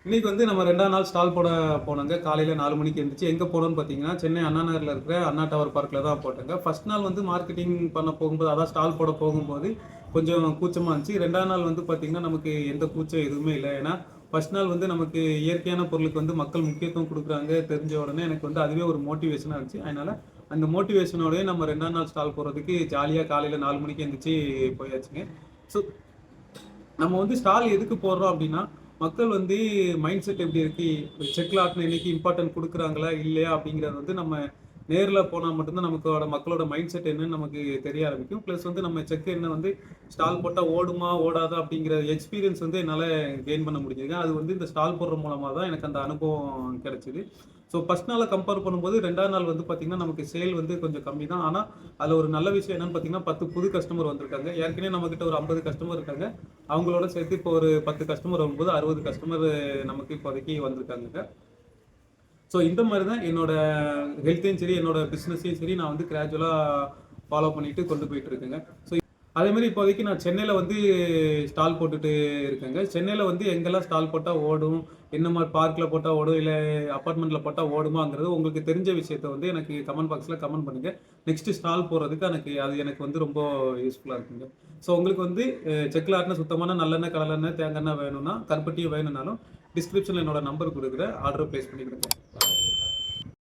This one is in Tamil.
இன்னைக்கு வந்து நம்ம 2ஆம் நாள் ஸ்டால் போட போனோங்க. காலையில 4 மணிக்கு எந்திரிச்சு எங்க போனோம்னு பார்த்தீங்கன்னா, சென்னை அண்ணா நகர்ல இருக்கிற அண்ணா டவர் பார்க்ல தான் போட்டேங்க. ஃபர்ஸ்ட் நாள் வந்து மார்க்கெட்டிங் பண்ண போகும்போது, அதான் ஸ்டால் போட போகும்போது கொஞ்சம் கூச்சமா இருந்துச்சு. 2ஆம் நாள் வந்து பார்த்தீங்கன்னா, நமக்கு எந்த கூச்சம் எதுவுமே இல்ல. ஏன்னா, ஃபர்ஸ்ட் நாள் வந்து நமக்கு இயற்கையான பொருளுக்கு வந்து மக்கள் முக்கியத்துவம் குடுக்குறாங்க தெரிஞ்ச உடனே எனக்கு வந்து அதுவே ஒரு மோட்டிவேஷனா இருந்துச்சு. அதனால அந்த மோட்டிவேஷனோடயே நம்ம 2ஆம் நாள் ஸ்டால் போடுறதுக்கு ஜாலியா காலையில 4 மணிக்கு எந்திரிச்சு போயாச்சுங்க. ஸோ நம்ம வந்து ஸ்டால் எதுக்கு போடுறோம் அப்படின்னா, மக்கள் வந்து மைண்ட் செட் எப்படி இருக்கு? செக்ல ஆட்டுன இன்னைக்கு இம்பார்ட்டன்ட் குடுக்குறாங்களா? இல்லையா? அப்படிங்கிறது வந்து நம்ம நேர்ல போனா மட்டும் தான் நமக்கோட மக்களோட மைண்ட் செட் என்னன்னு நமக்கு தெரிய ஆரம்பிக்கும். பிளஸ் வந்து நம்ம செக் என்ன வந்து ஸ்டால் போட்டா ஓடுமா? ஓடாதா? அப்படிங்கிற எக்ஸ்பீரியன்ஸ் வந்து என்னால கெயின் பண்ண முடிஞ்சதுங்க. அது வந்து இந்த ஸ்டால் போடுற மூலமா தான் எனக்கு அந்த அனுபவம் கிடைச்சது. ஸோ ஃபர்ஸ்ட் நாள கம்பேர் பண்ணும்போது 2ஆம் நாள் வந்து பார்த்தீங்கன்னா, நமக்கு சேல் வந்து கொஞ்சம் கம்மி தான். ஆனா, அதுல ஒரு நல்ல விஷயம் என்னன்னு பார்த்தீங்கன்னா, 10 புது கஸ்டமர் வந்திருக்காங்க. ஏற்கனவே நம்மகிட்ட ஒரு 50 கஸ்டமர் இருக்காங்க. அவங்களோட சேர்த்து இப்போ ஒரு 10 கஸ்டமர் வரும்போது 60 கஸ்டமர் நமக்கு இப்போதைக்கு வந்திருக்காங்க. ஸோ இந்த மாதிரி தான் என்னோட ஹெல்த்தையும் சரி, என்னோட பிஸ்னஸையும் சரி நான் வந்து கிராஜுவலா ஃபாலோ பண்ணிட்டு கொண்டு போயிட்டு இருக்கேங்க. ஸோ அதே மாதிரி இப்போதைக்கு நான் சென்னையில வந்து ஸ்டால் போட்டுட்டு இருக்கேங்க. சென்னையில வந்து எங்கெல்லாம் ஸ்டால் போட்டா ஓடும், என்ன மாரி பார்க்ல போட்டா ஓடும், இல்ல அபார்ட்மெண்ட்ல போட்டா ஓடுமாங்கிறது உங்களுக்கு தெரிஞ்ச விஷயத்த வந்து எனக்கு கமெண்ட் பாக்ஸ்ல கமெண்ட் பண்ணுங்க. நெக்ஸ்ட் ஸ்டால் போடுறதுக்கு எனக்கு வந்து ரொம்ப யூஸ்ஃபுல்லா இருக்குங்க. ஸோ உங்களுக்கு வந்து செக்ல ஆட்டுன சுத்தமான நல்லெண்ணெய், கடலெண்ணெய், தேங்காய் எண்ணெய் வேணும்னா, கருப்பட்டியும் வேணும்னாலும் டிஸ்கிரிப்ஷன்ல என்னோட நம்பர் குடுக்குறேன். Order place பண்ணிக்கிடுங்க.